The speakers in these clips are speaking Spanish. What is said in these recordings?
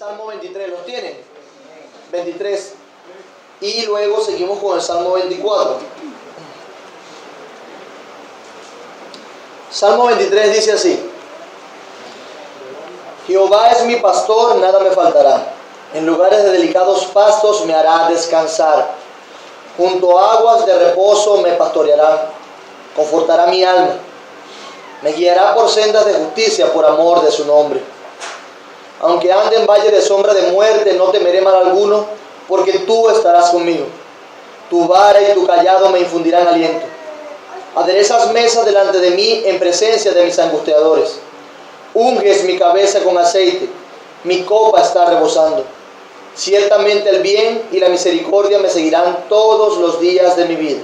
Salmo 23, ¿los tienen? 23. Y luego seguimos con el Salmo 24. Salmo 23 dice así: Jehová es mi pastor, nada me faltará. En lugares de delicados pastos me hará descansar. Junto a aguas de reposo me pastoreará. Confortará mi alma. Me guiará por sendas de justicia por amor de su nombre. Aunque ande en valle de sombra de muerte, no temeré mal alguno, porque tú estarás conmigo. Tu vara y tu cayado me infundirán aliento. Aderezas mesas delante de mí en presencia de mis angustiadores. Unges mi cabeza con aceite, mi copa está rebosando. Ciertamente el bien y la misericordia me seguirán todos los días de mi vida,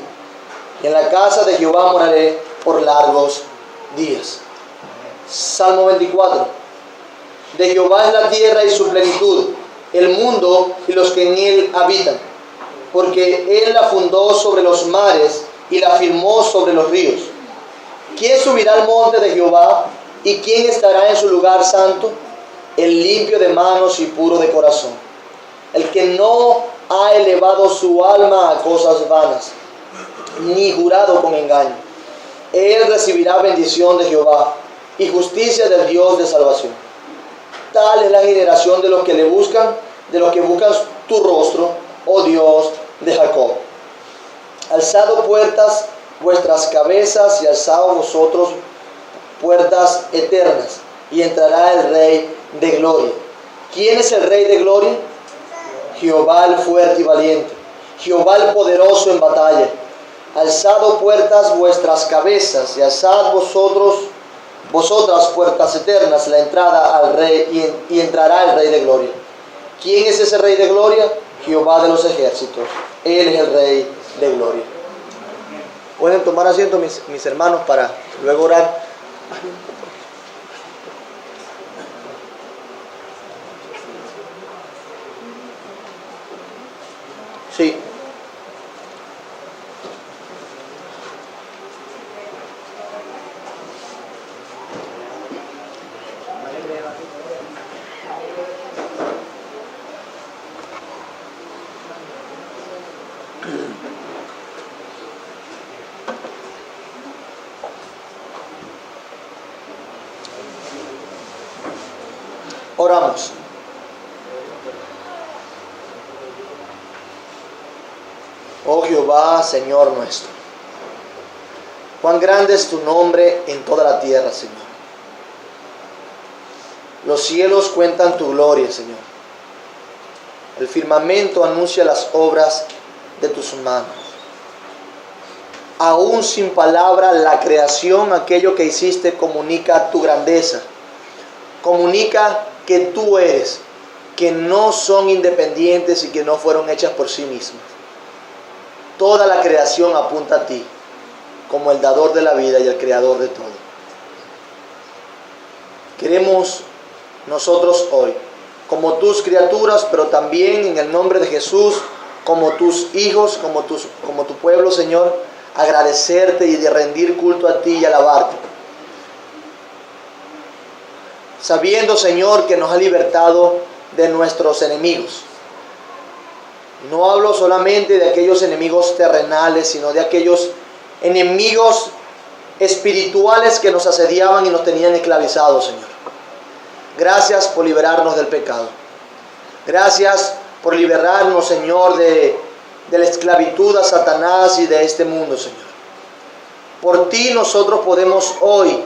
y en la casa de Jehová moraré por largos días. Salmo 24. De Jehová es la tierra y su plenitud, el mundo y los que en él habitan, porque él la fundó sobre los mares y la firmó sobre los ríos. ¿Quién subirá al monte de Jehová? ¿Y quién estará en su lugar santo? El limpio de manos y puro de corazón, el que no ha elevado su alma a cosas vanas, ni jurado con engaño. Él recibirá bendición de Jehová y justicia del Dios de salvación. Tal es la generación de los que le buscan, de los que buscan tu rostro, oh Dios de Jacob. Alzad puertas vuestras cabezas y alzad vosotros puertas eternas, y entrará el Rey de gloria. ¿Quién es el Rey de gloria? Jehová el fuerte y valiente, Jehová el poderoso en batalla. Alzad puertas vuestras cabezas y alzad vosotras puertas eternas, la entrada al Rey, y entrará el Rey de gloria. ¿Quién es ese Rey de gloria? Jehová de los ejércitos, Él es el Rey de gloria. Pueden tomar asiento mis hermanos para luego orar. Sí. Oramos. Oh Jehová, Señor nuestro, cuán grande es tu nombre en toda la tierra, Señor. Los cielos cuentan tu gloria, Señor. El firmamento anuncia las obras de tus manos. Aún sin palabra, la creación, aquello que hiciste, comunica tu grandeza. Comunica que tú eres, que no son independientes y que no fueron hechas por sí mismas. Toda la creación apunta a ti, como el dador de la vida y el creador de todo. Queremos nosotros hoy, como tus criaturas, pero también en el nombre de Jesús, como tus hijos, como tu pueblo, Señor, agradecerte y de rendir culto a ti y alabarte. Sabiendo, Señor, que nos ha libertado de nuestros enemigos. No hablo solamente de aquellos enemigos terrenales, sino de aquellos enemigos espirituales que nos asediaban y nos tenían esclavizados, Señor. Gracias por liberarnos del pecado. Gracias por liberarnos, Señor, de la esclavitud a Satanás y de este mundo, Señor. Por ti nosotros podemos hoy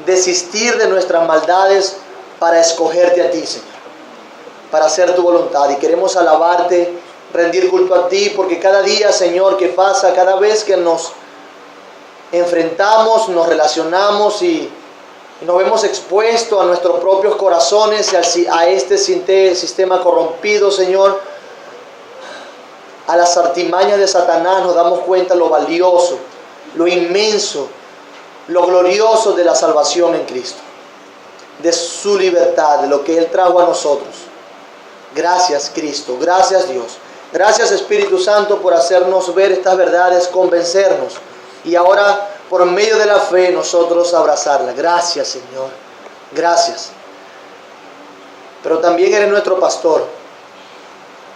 desistir de nuestras maldades para escogerte a ti, Señor, para hacer tu voluntad. Y queremos alabarte, rendir culto a ti, porque cada día, Señor, que pasa, cada vez que nos enfrentamos, nos relacionamos y nos vemos expuestos a nuestros propios corazones y a este sistema corrompido, Señor, a las artimañas de Satanás, nos damos cuenta lo valioso, lo inmenso, lo glorioso de la salvación en Cristo, de su libertad, de lo que Él trajo a nosotros. Gracias, Cristo, gracias, Dios. Gracias, Espíritu Santo, por hacernos ver estas verdades, convencernos y ahora por medio de la fe nosotros abrazarla. Gracias, Señor, gracias. pero también eres nuestro pastor.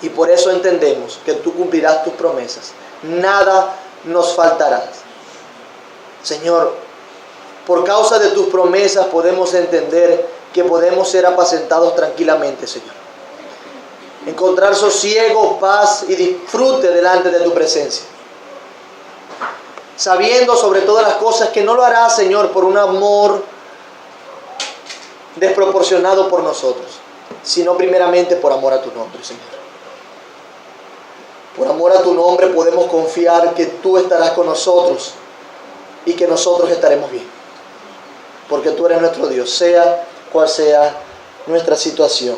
Y por eso entendemos que tú cumplirás tus promesas. Nada nos faltará. Señor, por causa de tus promesas podemos entender que podemos ser apacentados tranquilamente, Señor. Encontrar sosiego, paz y disfrute delante de tu presencia. Sabiendo sobre todas las cosas que no lo harás, Señor, por un amor desproporcionado por nosotros, sino primeramente por amor a tu nombre, Señor. Por amor a tu nombre podemos confiar que tú estarás con nosotros y que nosotros estaremos bien. Porque tú eres nuestro Dios, sea cual sea nuestra situación.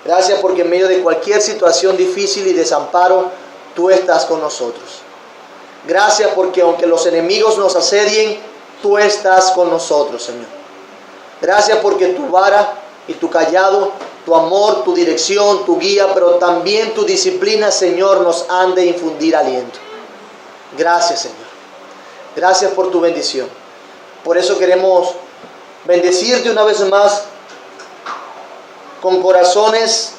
Gracias porque en medio de cualquier situación difícil y desamparo, tú estás con nosotros. Gracias porque aunque los enemigos nos asedien, tú estás con nosotros, Señor. Gracias porque tu vara y tu cayado, tu amor, tu dirección, tu guía, pero también tu disciplina, Señor, nos han de infundir aliento. Gracias, Señor. Gracias por tu bendición. Por eso queremos bendecirte una vez más con corazones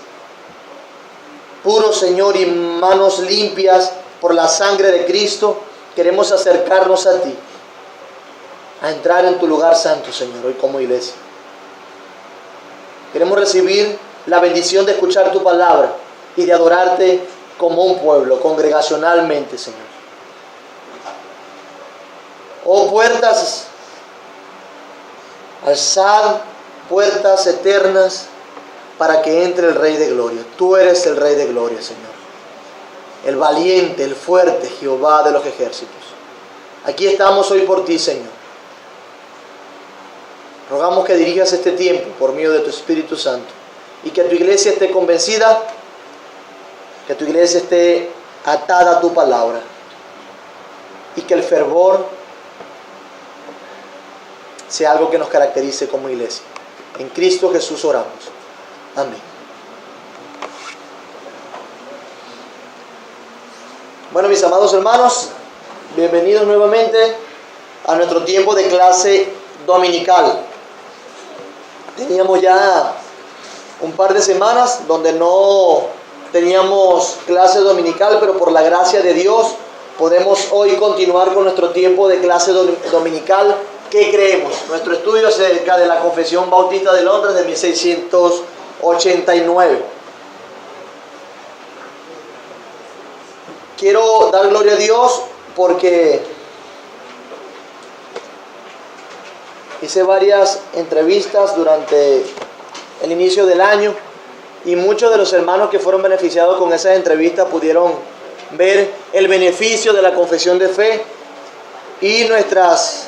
puros, Señor, y manos limpias por la sangre de Cristo. Queremos acercarnos a ti, a entrar en tu lugar santo, Señor, hoy como iglesia. Queremos recibir la bendición de escuchar tu palabra y de adorarte como un pueblo, congregacionalmente, Señor. Oh puertas, alzad puertas eternas para que entre el Rey de Gloria. Tú eres el Rey de Gloria, Señor. El valiente, el fuerte, Jehová de los ejércitos. Aquí estamos hoy por ti, Señor. Rogamos que dirijas este tiempo por medio de tu Espíritu Santo y que tu iglesia esté convencida, que tu iglesia esté atada a tu palabra y que el fervor sea algo que nos caracterice como iglesia. En Cristo Jesús oramos. Amén. Bueno, mis amados hermanos, bienvenidos nuevamente a nuestro tiempo de clase dominical. Teníamos ya un par de semanas donde no teníamos clase dominical, pero por la gracia de Dios podemos hoy continuar con nuestro tiempo de clase dominical. ¿Qué creemos? Nuestro estudio acerca de la Confesión Bautista de Londres de 1689. Quiero dar gloria a Dios porque hice varias entrevistas durante el inicio del año y muchos de los hermanos que fueron beneficiados con esas entrevistas pudieron ver el beneficio de la confesión de fe y nuestros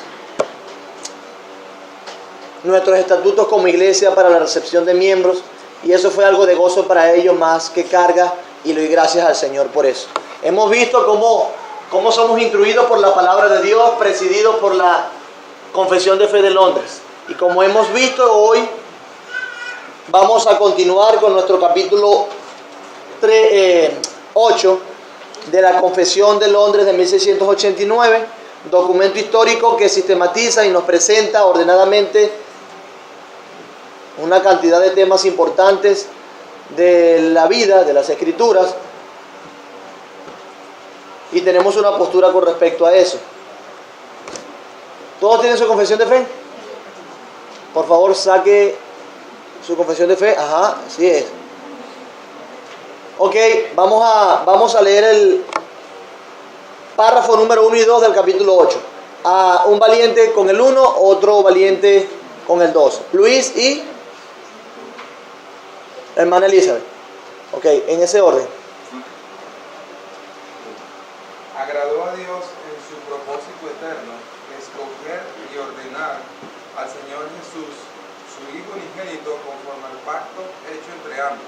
estatutos como iglesia para la recepción de miembros, y eso fue algo de gozo para ellos más que carga, y le doy gracias al Señor por eso. Hemos visto cómo somos instruidos por la palabra de Dios, presididos por la Confesión de Fe de Londres, y como hemos visto hoy vamos a continuar con nuestro capítulo 8 de la Confesión de Londres de 1689, documento histórico que sistematiza y nos presenta ordenadamente una cantidad de temas importantes de la vida, de las Escrituras, y tenemos una postura con respecto a eso. ¿Todos tienen su confesión de fe? Por favor, saque su confesión de fe. Ajá, así es. Ok, vamos a leer el párrafo número 1 y 2 del capítulo 8. Un valiente con el 1, otro valiente con el 2. Luis y la hermana Elizabeth. Ok, en ese orden. Agradó a Dios en su propósito eterno escoger y ordenar al Señor Jesús, su Hijo unigénito, conforme al pacto hecho entre ambos,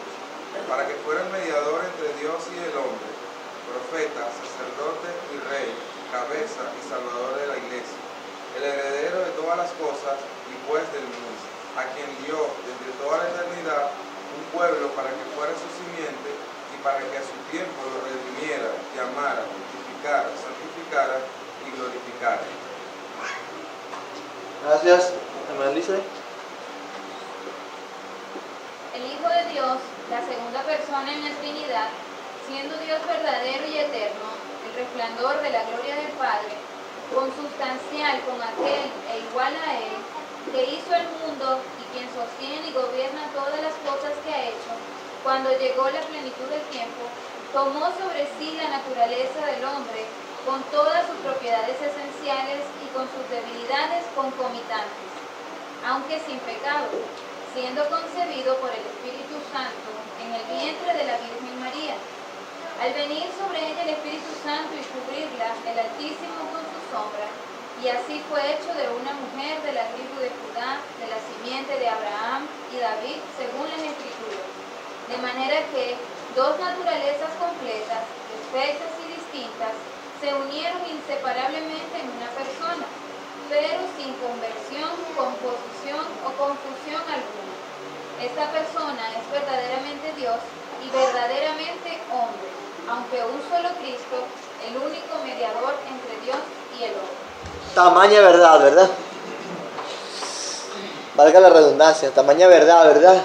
para que fuera el mediador entre Dios y el hombre, profeta, sacerdote y rey, cabeza y salvador de la iglesia, el heredero de todas las cosas y juez del mundo, a quien dio desde toda la eternidad un pueblo para que fuera su simiente y para que a su tiempo lo redimiera, llamara, justificara, santificara y glorificara. Gracias, hermana Elizabeth. el Hijo de Dios, la segunda persona en la Trinidad, siendo Dios verdadero y eterno, el resplandor de la gloria del Padre, consubstancial con aquel e igual a él, que hizo el mundo y quien sostiene y gobierna todas las cosas que ha hecho, cuando llegó la plenitud del tiempo, tomó sobre sí la naturaleza del hombre con todas sus propiedades esenciales y con sus debilidades concomitantes, aunque sin pecado, siendo concebido por el Espíritu Santo en el vientre de la Virgen María. Al venir sobre ella el Espíritu Santo y cubrirla, el Altísimo con su sombra, y así fue hecho de una mujer de la tribu de Judá, de la simiente de Abraham y David, según las Escrituras. De manera que dos naturalezas completas, perfectas y distintas, se unieron inseparablemente en una persona, pero sin conversión, composición o confusión alguna. Esta persona es verdaderamente Dios y verdaderamente hombre, aunque un solo Cristo, el único mediador entre Dios y el hombre. Tamaña verdad, ¿verdad? Valga la redundancia, tamaña verdad, ¿verdad?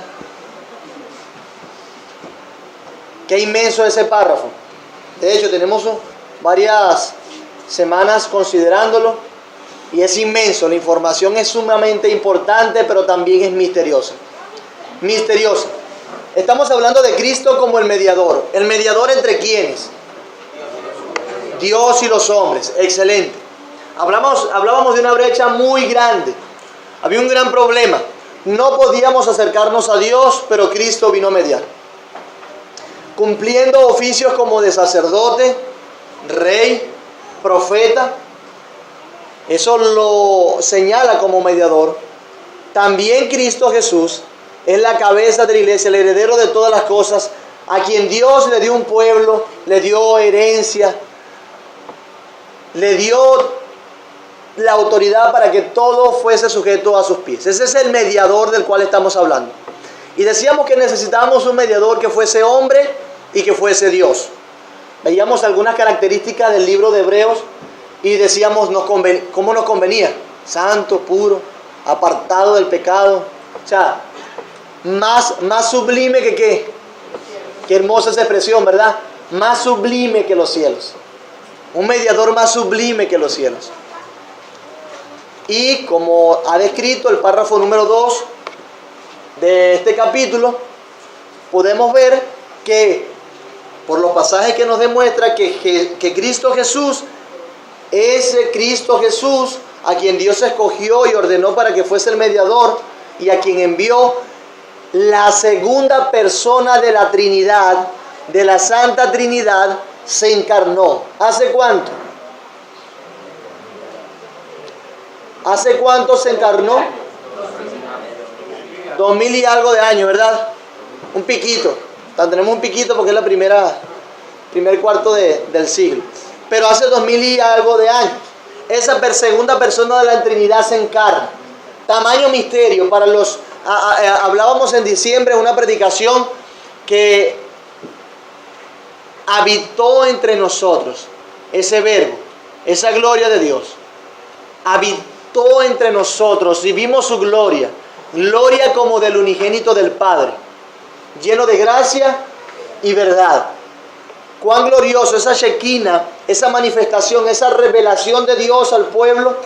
Qué inmenso ese párrafo. De hecho, tenemos varias semanas considerándolo y es inmenso. La información es sumamente importante, pero también es misteriosa. Misteriosa. Estamos hablando de Cristo como el mediador. ¿El mediador entre quiénes? Dios y los hombres. Excelente. Hablábamos de una brecha muy grande. Había un gran problema. No podíamos acercarnos a Dios, pero Cristo vino a mediar. Cumpliendo oficios como de sacerdote, rey, profeta. Eso lo señala como mediador. También Cristo Jesús es la cabeza de la iglesia, el heredero de todas las cosas, a quien Dios le dio un pueblo, le dio herencia, le dio la autoridad para que todo fuese sujeto a sus pies. Ese es el mediador del cual estamos hablando. Y decíamos que necesitábamos un mediador que fuese hombre y que fuese Dios. Veíamos algunas características del libro de Hebreos y decíamos cómo nos convenía. Santo, puro, apartado del pecado. O sea, más sublime que qué. Qué hermosa esa expresión, ¿verdad? Más sublime que los cielos. Un mediador más sublime que los cielos. Y como ha descrito el párrafo número 2 de este capítulo, podemos ver que por los pasajes que nos demuestra que Cristo Jesús, ese Cristo Jesús a quien Dios escogió y ordenó para que fuese el mediador y a quien envió, la segunda persona de la Trinidad, de la Santa Trinidad, se encarnó. ¿Hace cuánto? ¿Hace cuánto se encarnó? 2000 y algo de años, ¿verdad? Un piquito. Tenemos un piquito porque es la primer cuarto del siglo. Pero hace 2000 y algo de años. Esa segunda persona de la Trinidad se encarna. Tamaño misterio. Para los hablábamos en diciembre en una predicación que habitó entre nosotros ese verbo, esa gloria de Dios. Habitó entre nosotros y vimos su gloria. Gloria como del unigénito del Padre, lleno de gracia y verdad. Cuán glorioso esa Shekinah, esa manifestación, esa revelación de Dios al pueblo,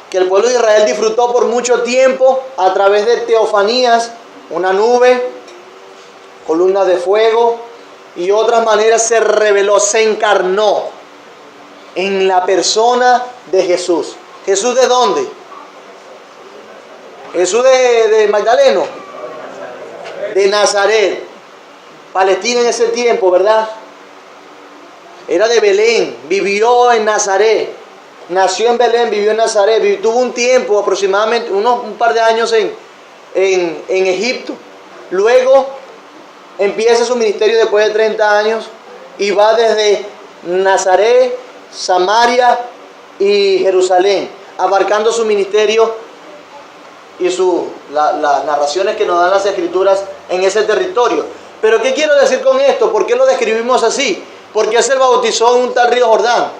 que el pueblo de Israel disfrutó por mucho tiempo a través de teofanías, una nube, columnas de fuego y otras maneras se reveló, se encarnó en la persona de Jesús. ¿Jesús de dónde? Jesús de Magdaleno, de Nazaret, Palestina en ese tiempo, ¿verdad? Era de Belén, vivió en Nazaret, nació en Belén, vivió en Nazaret, tuvo un tiempo aproximadamente, un par de años en Egipto. Luego empieza su ministerio después de 30 años y va desde Nazaret, Samaria y Jerusalén, abarcando su ministerio y las narraciones que nos dan las Escrituras en ese territorio. Pero ¿qué quiero decir con esto? ¿Por qué lo describimos así? ¿Por qué se bautizó en un tal río Jordán?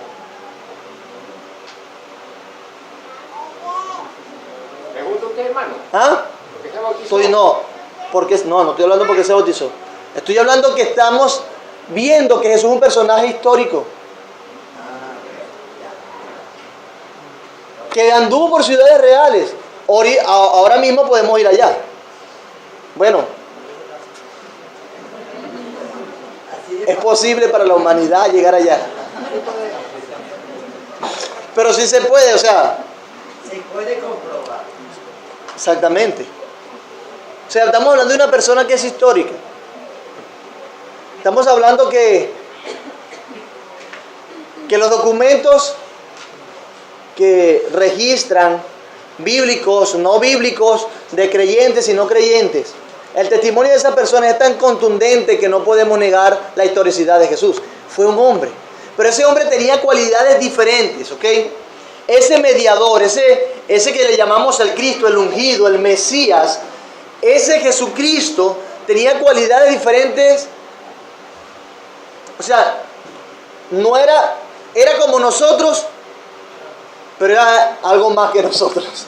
¿Pregunta usted, hermano? ¿Ah? ¿Por qué se bautizó? Pues no. porque no estoy hablando porque se bautizó. Estoy hablando que estamos viendo que Jesús es un personaje histórico. Que anduvo por ciudades reales. Ahora mismo podemos ir allá. Bueno, es posible para la humanidad llegar allá. Pero sí se puede, o sea. Se puede comprobar. Exactamente. O sea, estamos hablando de una persona que es histórica. Estamos hablando que los documentos que registran bíblicos, no bíblicos, de creyentes y no creyentes, el testimonio de esa persona es tan contundente que no podemos negar la historicidad de Jesús. Fue un hombre, pero ese hombre tenía cualidades diferentes, ¿ok? Ese mediador, ese que le llamamos el Cristo, el ungido, el Mesías, ese Jesucristo tenía cualidades diferentes. O sea, no era como nosotros, pero era algo más que nosotros.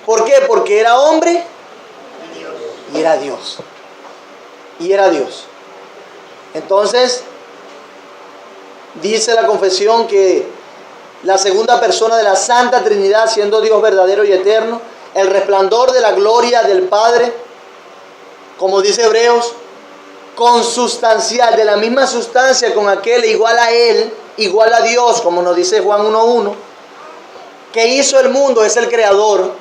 ¿Por qué? Porque era hombre y era Dios. Y era Dios. Entonces, dice la confesión que la segunda persona de la Santa Trinidad, siendo Dios verdadero y eterno, el resplandor de la gloria del Padre, como dice Hebreos, consustancial, de la misma sustancia con aquel, igual a Él, igual a Dios, como nos dice Juan 1:1, que hizo el mundo, es el creador,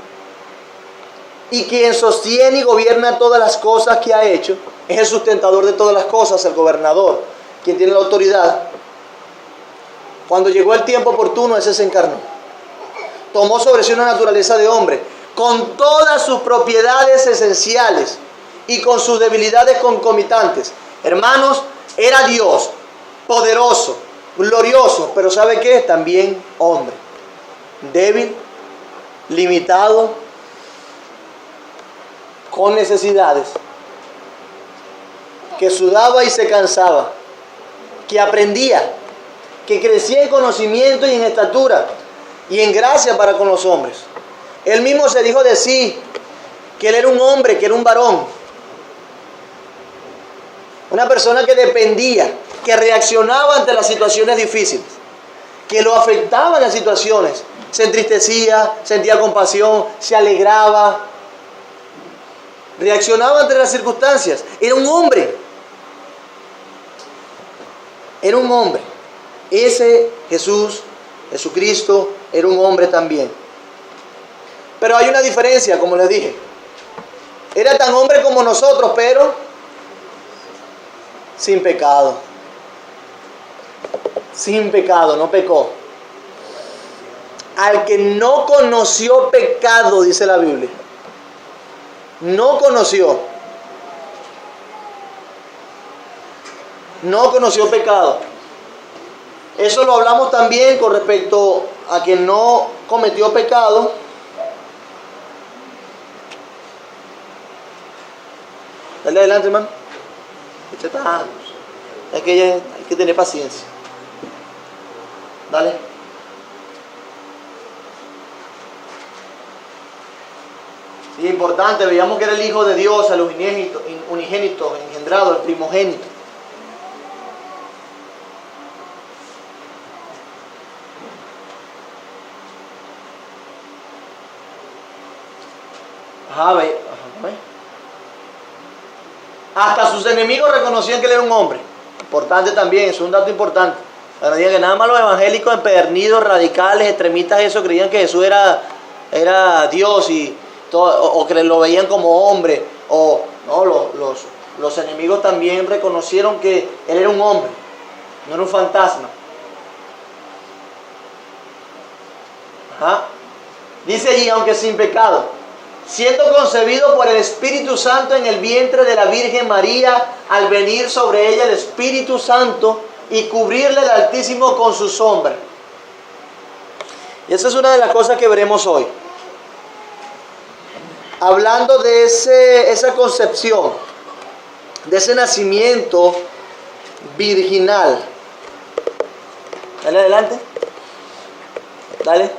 y quien sostiene y gobierna todas las cosas que ha hecho, es el sustentador de todas las cosas, el gobernador, quien tiene la autoridad. Cuando llegó el tiempo oportuno, ese se encarnó. Tomó sobre sí una naturaleza de hombre, con todas sus propiedades esenciales y con sus debilidades concomitantes. Hermanos, era Dios, poderoso, glorioso, pero ¿sabe qué? También hombre, débil, limitado, con necesidades, que sudaba y se cansaba, que aprendía, que crecía en conocimiento y en estatura y en gracia para con los hombres. Él mismo se dijo de sí que él era un hombre, que era un varón, una persona que dependía, que reaccionaba ante las situaciones difíciles, que lo afectaban las situaciones, se entristecía, sentía compasión, se alegraba, reaccionaba ante las circunstancias. Era un hombre. Era un hombre. Ese Jesucristo, era un hombre también. Pero hay una diferencia, como les dije. Era tan hombre como nosotros, pero sin pecado. Sin pecado, no pecó. Al que no conoció pecado, dice la Biblia. No conoció pecado. Eso lo hablamos también con respecto a que no cometió pecado. Dale adelante, hermano. Es que hay que tener paciencia. Dale. Sí, importante, veíamos que era el Hijo de Dios, el unigénito, engendrado, el primogénito. Hasta sus enemigos reconocían que él era un hombre. Importante también, es un dato importante. No digan que nada más los evangélicos empedernidos, radicales, extremistas, eso creían que Jesús era Dios y todo, o que lo veían como hombre. O no, los enemigos también reconocieron que él era un hombre, no era un fantasma. Dice allí, aunque sin pecado, siendo concebido por el Espíritu Santo en el vientre de la Virgen María, al venir sobre ella el Espíritu Santo y cubrirle el Altísimo con su sombra. Y esa es una de las cosas que veremos hoy. Hablando de esa concepción, de ese nacimiento virginal. Dale adelante. Dale.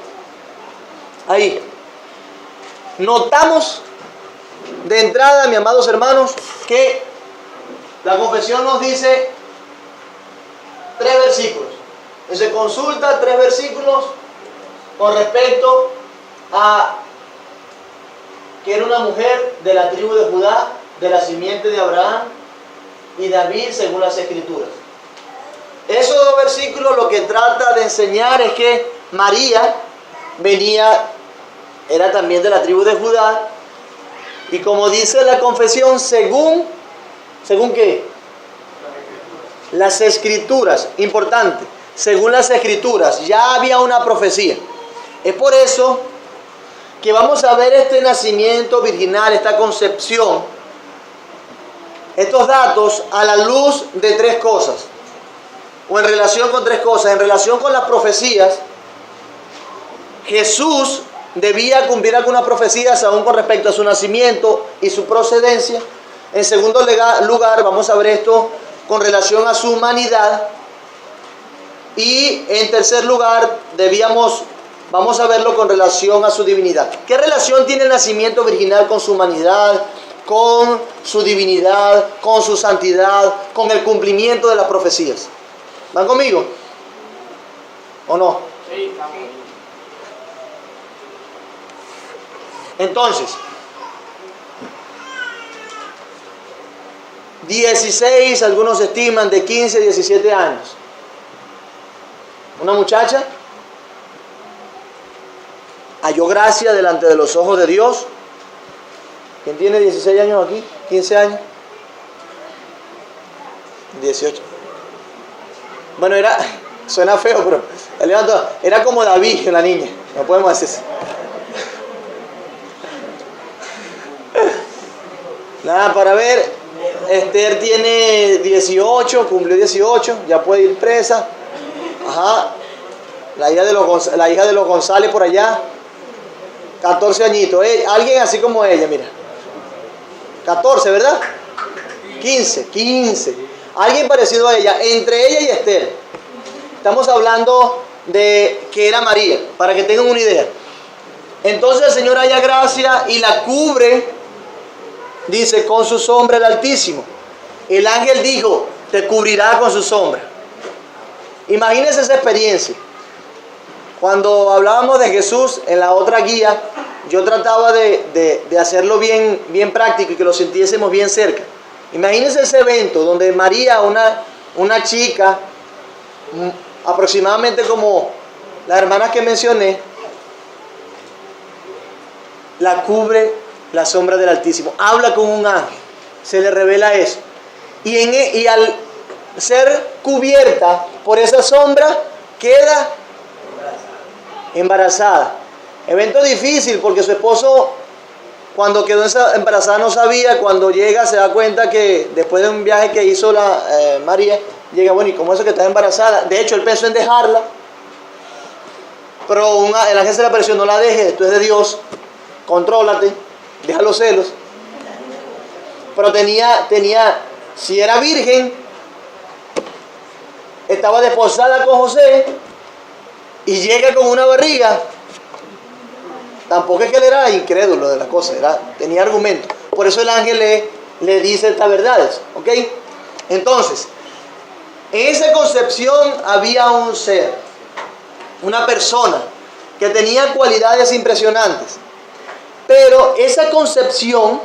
Ahí. Notamos De entrada, mis amados hermanos, que la confesión nos dice 3 versículos. Y se consulta 3 versículos con respecto a que era una mujer de la tribu de Judá, de la simiente de Abraham y David según las Escrituras. Esos 2 versículos lo que trata de enseñar es que María era también de la tribu de Judá, y como dice la confesión, ¿según qué? Las Escrituras, importante, según las Escrituras, ya había una profecía. Es por eso que vamos a ver este nacimiento virginal, esta concepción, estos datos a la luz de 3 cosas, o en relación con 3 cosas. En relación con las profecías, Jesús debía cumplir algunas profecías aún con respecto a su nacimiento y su procedencia. En segundo lugar, vamos a ver esto con relación a su humanidad. Y en tercer lugar, vamos a verlo con relación a su divinidad. ¿Qué relación tiene el nacimiento virginal con su humanidad, con su divinidad, con su santidad, con el cumplimiento de las profecías? ¿Van conmigo? ¿O no? Sí, estamos. Entonces, 16, algunos estiman de 15 a 17 años. Una muchacha halló gracia delante de los ojos de Dios. ¿Quién tiene 16 años aquí? ¿15 años? 18. Bueno, suena feo, pero era como David, la niña. No podemos hacer eso. Nada, para ver, Esther tiene 18, cumplió 18, ya puede ir presa. Ajá, la hija de los González por allá, 14 añitos. Alguien así como ella, mira. 14, ¿verdad? 15. Alguien parecido a ella, entre ella y Esther. Estamos hablando de que era María, para que tengan una idea. Entonces el Señor halla gracia y la cubre, dice, con su sombra el Altísimo. El ángel dijo, te cubrirá con su sombra. Imagínense esa experiencia. Cuando hablábamos de Jesús en la otra guía, yo trataba de hacerlo bien práctico y que lo sintiésemos bien cerca. Imagínense ese evento donde María, una chica, aproximadamente como las hermanas que mencioné, la cubre la sombra del Altísimo. Habla con un ángel, se le revela eso. Y al ser cubierta por esa sombra, queda embarazada. Evento difícil porque su esposo, cuando quedó embarazada, no sabía. Cuando llega se da cuenta que después de un viaje que hizo María, llega, bueno, ¿y cómo es eso que está embarazada? De hecho, él pensó en dejarla, pero el ángel se le apareció, no la dejes, tú eres de Dios, contrólate, deja los celos. Pero si era virgen, estaba desposada con José y llega con una barriga. Tampoco es que él era incrédulo de la cosa, tenía argumento. Por eso el ángel le dice estas verdades, ¿ok? Entonces, en esa concepción había un ser, una persona que tenía cualidades impresionantes. Pero esa concepción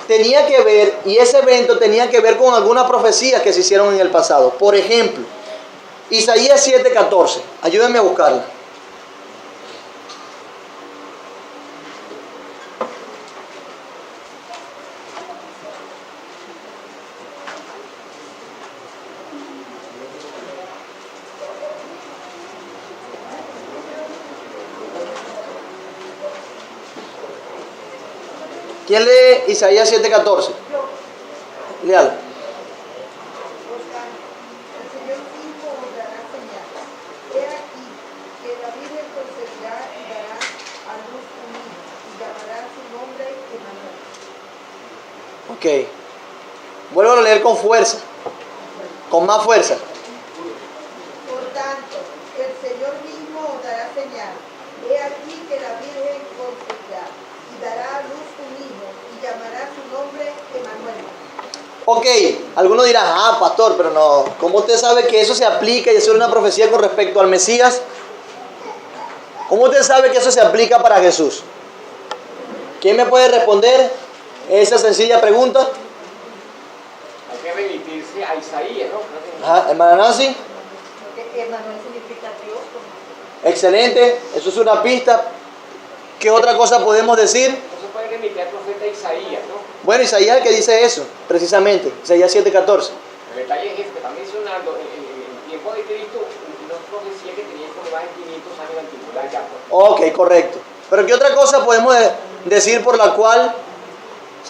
tenía que ver, y ese evento tenía que ver con algunas profecías que se hicieron en el pasado. Por ejemplo, Isaías 7:14. Ayúdenme a buscarla. ¿Quién lee Isaías 7:14? Léalo. El Señor mismo os dará señal. He aquí que la Virgen concebirá y dará a luz un hijo, y llamará su nombre Emmanuel. Ok. Vuelvo a leer con fuerza. Con más fuerza. Por tanto, el Señor mismo os dará señal. He aquí que la Virgen concebirá y dará a luz un hijo, Ok, algunos dirán, pastor, pero no, ¿cómo usted sabe que eso se aplica y eso es una profecía con respecto al Mesías? ¿Cómo usted sabe que eso se aplica para Jesús? ¿Quién me puede responder esa sencilla pregunta? Hay que remitirse a Isaías, ¿no? Ajá, hermana Nancy. Porque Emanuel significa Dios. Excelente, eso es una pista. ¿Qué otra cosa podemos decir? No se puede remitir al profeta Isaías, ¿no? Bueno, Isaías es el que dice eso, precisamente, Isaías 7:14. El detalle es que también mencionando en el tiempo de Cristo, una profecía que tenía por más de 500 años de antigüedad ya. Ok, correcto. Pero ¿qué otra cosa podemos decir por la cual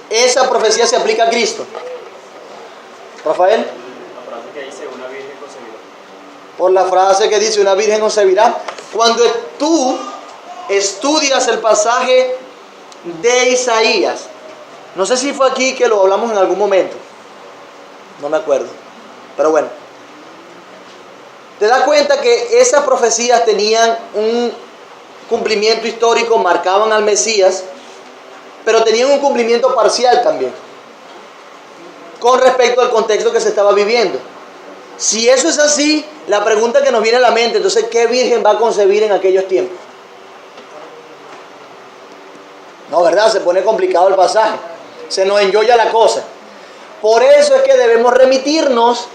esa profecía se aplica a Cristo? Rafael. La frase que dice una virgen concebirá. Por la frase que dice una virgen concebirá. Cuando tú estudias el pasaje de Isaías, no sé si fue aquí que lo hablamos en algún momento, no me acuerdo, pero bueno, te das cuenta que esas profecías tenían un cumplimiento histórico, marcaban al Mesías, pero tenían un cumplimiento parcial también, con respecto al contexto que se estaba viviendo. Si eso es así, la pregunta que nos viene a la mente, entonces, ¿qué virgen va a concebir en aquellos tiempos? No, ¿verdad? Se pone complicado el pasaje. Se nos enyolla la cosa. Por eso es que debemos remitirnos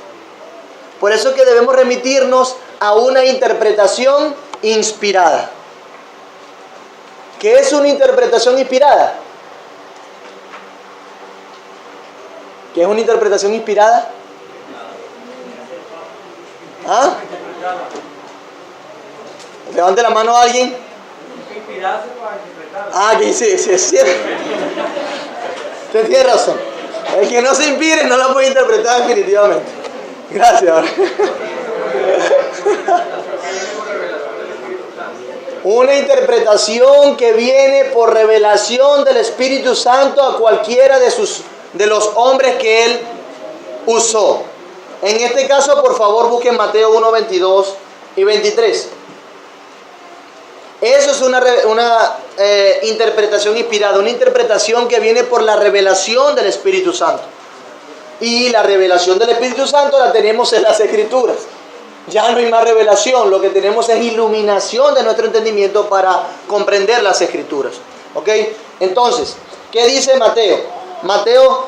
a una interpretación inspirada. ¿Qué es una interpretación inspirada? ¿Qué es una interpretación inspirada? ¿Ah? Levante la mano a alguien. Inspirarse para interpretar. Ah, que sí, es cierto. Usted tiene razón. El que no se inspire no la puede interpretar definitivamente. Gracias. Una interpretación que viene por revelación del Espíritu Santo a cualquiera de los hombres que Él usó. En este caso, por favor, busquen Mateo 1, 22 y 23. Eso es una interpretación inspirada, una interpretación que viene por la revelación del Espíritu Santo. Y la revelación del Espíritu Santo la tenemos en las Escrituras. Ya no hay más revelación, lo que tenemos es iluminación de nuestro entendimiento para comprender las Escrituras. ¿Ok? Entonces, ¿qué dice Mateo? Mateo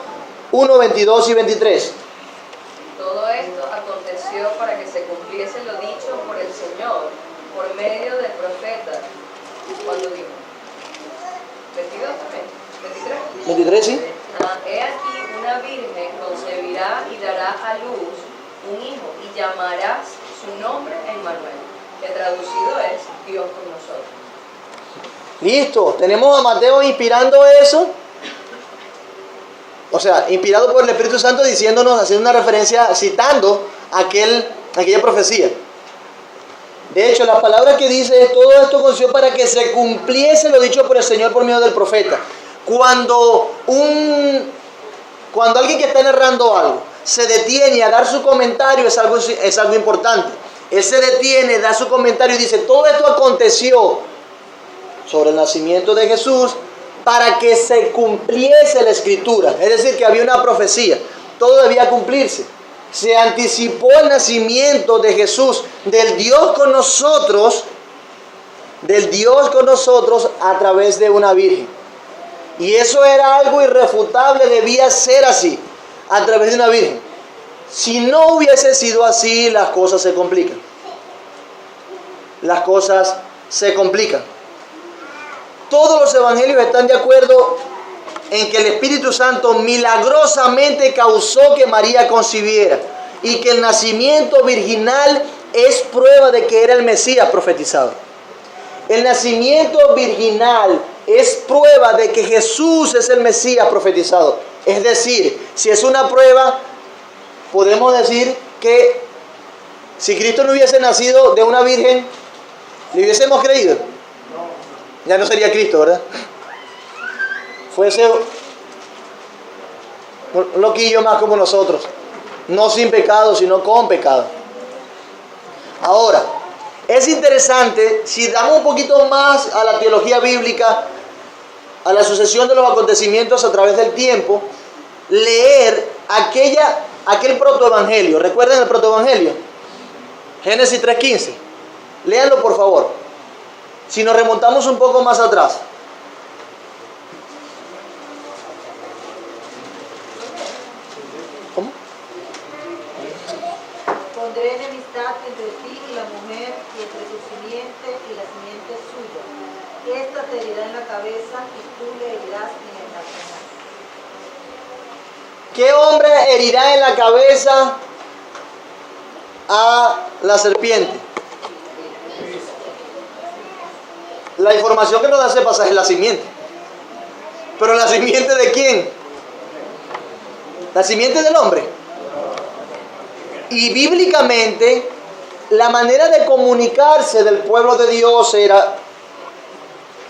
1, 22 y 23. Todo esto aconteció para que se cumpliese lo dicho por el Señor por medio del profeta, cuando dijo, 22 también, 23. 23, ¿sí? He aquí una virgen concebirá y dará a luz un hijo y llamarás su nombre Emmanuel, que traducido es Dios con nosotros. Listo, tenemos a Mateo inspirando eso. O sea, inspirado por el Espíritu Santo diciéndonos, haciendo una referencia, citando aquella profecía. De hecho, las palabras que dice es todo esto aconteció para que se cumpliese lo dicho por el Señor por medio del profeta. Cuando alguien que está narrando algo se detiene a dar su comentario, es algo importante. Él se detiene, da su comentario y dice, todo esto aconteció sobre el nacimiento de Jesús para que se cumpliese la Escritura. Es decir, que había una profecía, todo debía cumplirse. Se anticipó el nacimiento de Jesús, del Dios con nosotros a través de una virgen. Y eso era algo irrefutable, debía ser así, a través de una virgen. Si no hubiese sido así, las cosas se complican. Las cosas se complican. Todos los evangelios están de acuerdo en que el Espíritu Santo milagrosamente causó que María concibiera y que el nacimiento virginal es prueba de que era el Mesías profetizado. El nacimiento virginal es prueba de que Jesús es el Mesías profetizado. Es decir, si es una prueba, podemos decir que si Cristo no hubiese nacido de una virgen, ¿le hubiésemos creído? Ya no sería Cristo, ¿verdad? Fuese un loquillo más como nosotros. No sin pecado, sino con pecado. Ahora, es interesante, si damos un poquito más a la teología bíblica, a la sucesión de los acontecimientos a través del tiempo, leer aquel protoevangelio. ¿Recuerdan el protoevangelio? Génesis 3:15. Léanlo por favor. Si nos remontamos un poco más atrás. ¿Cómo? Pondré enemistad entre ti y la mujer, y entre tu simiente y la simiente suya. Esta te herirá en la cabeza y tú le herirás en el calcañar. ¿Qué hombre herirá en la cabeza a la serpiente? La información que nos da ese pasaje es la simiente. ¿Pero la simiente de quién? La simiente del hombre. Y bíblicamente, la manera de comunicarse del pueblo de Dios era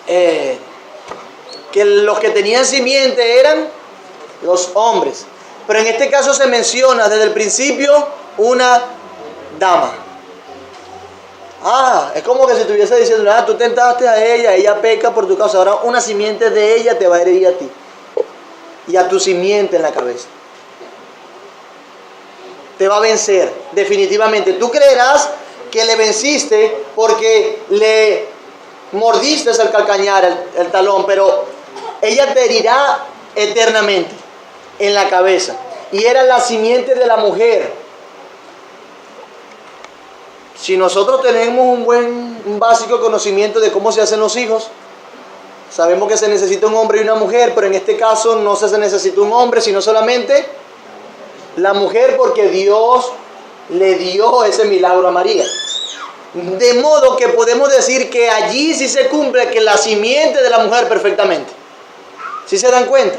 que los que tenían simiente eran los hombres. Pero en este caso se menciona desde el principio una dama. Es como que si estuviese diciendo, tú tentaste a ella peca por tu causa, ahora una simiente de ella te va a herir a ti y a tu simiente en la cabeza. Te va a vencer, definitivamente. Tú creerás que le venciste porque le mordiste el calcañar, el talón, pero ella te herirá eternamente en la cabeza. Y era la simiente de la mujer. Si nosotros tenemos un básico conocimiento de cómo se hacen los hijos, sabemos que se necesita un hombre y una mujer, pero en este caso no se necesita un hombre, sino solamente la mujer, porque Dios le dio ese milagro a María. De modo que podemos decir que allí sí se cumple que la simiente de la mujer perfectamente. ¿Sí se dan cuenta?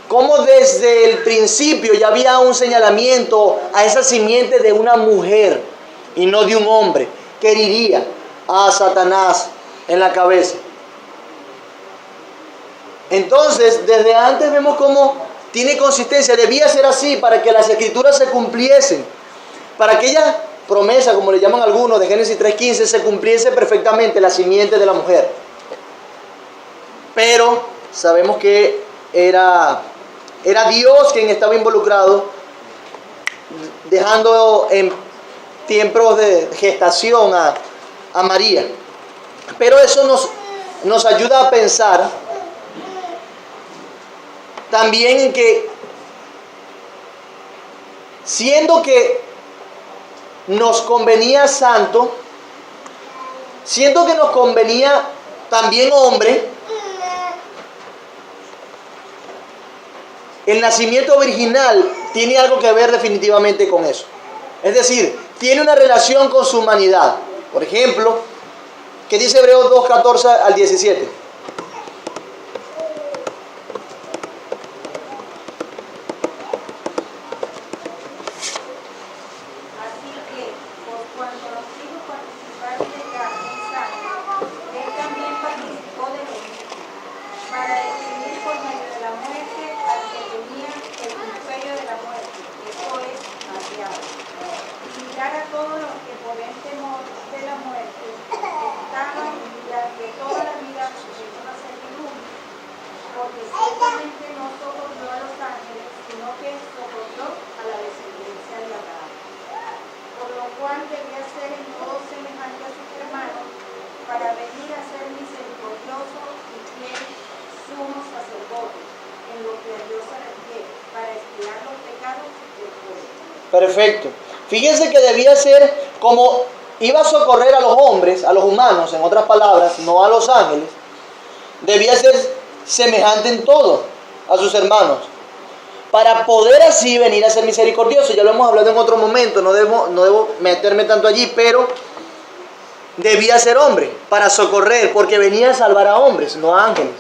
Cómo desde el principio ya había un señalamiento a esa simiente de una mujer y no de un hombre que heriría a Satanás en la cabeza. Entonces, desde antes vemos cómo tiene consistencia. Debía ser así para que las escrituras se cumpliesen, para aquella promesa, como le llaman algunos, de Génesis 3:15, se cumpliese perfectamente la simiente de la mujer. Pero sabemos que era Dios quien estaba involucrado, dejando en tiempos de gestación a María. Pero eso nos ayuda a pensar también en que, siendo que nos convenía santo, siendo que nos convenía también hombre, el nacimiento virginal tiene algo que ver definitivamente con eso. Es decir, tiene una relación con su humanidad. Por ejemplo, ¿qué dice Hebreos 2:14 al 17? Así que, por cuanto los hijos participaron de carne y sangre, él también participó de lo mismo, para destruir por medio de la muerte al que tenía el imperio de la muerte, esto es, al diablo, y librar a todos los que por el temor de la muerte estaban durante toda la vida sujetos a servidumbre, porque ciertamente no socorrió a los ángeles, sino que socorrió a la descendencia de Abraham. Por lo cual debía ser en todo semejante a sus hermanos, para venir a ser misericordioso y fiel sumo sacerdote, en lo que a Dios se refiere, para expiar los pecados del pueblo. Perfecto. Fíjense que debía ser como iba a socorrer a los hombres, a los humanos, en otras palabras, no a los ángeles. Debía ser semejante en todo a sus hermanos, para poder así venir a ser misericordioso. Ya lo hemos hablado en otro momento, no debo meterme tanto allí, pero debía ser hombre para socorrer, porque venía a salvar a hombres, no a ángeles.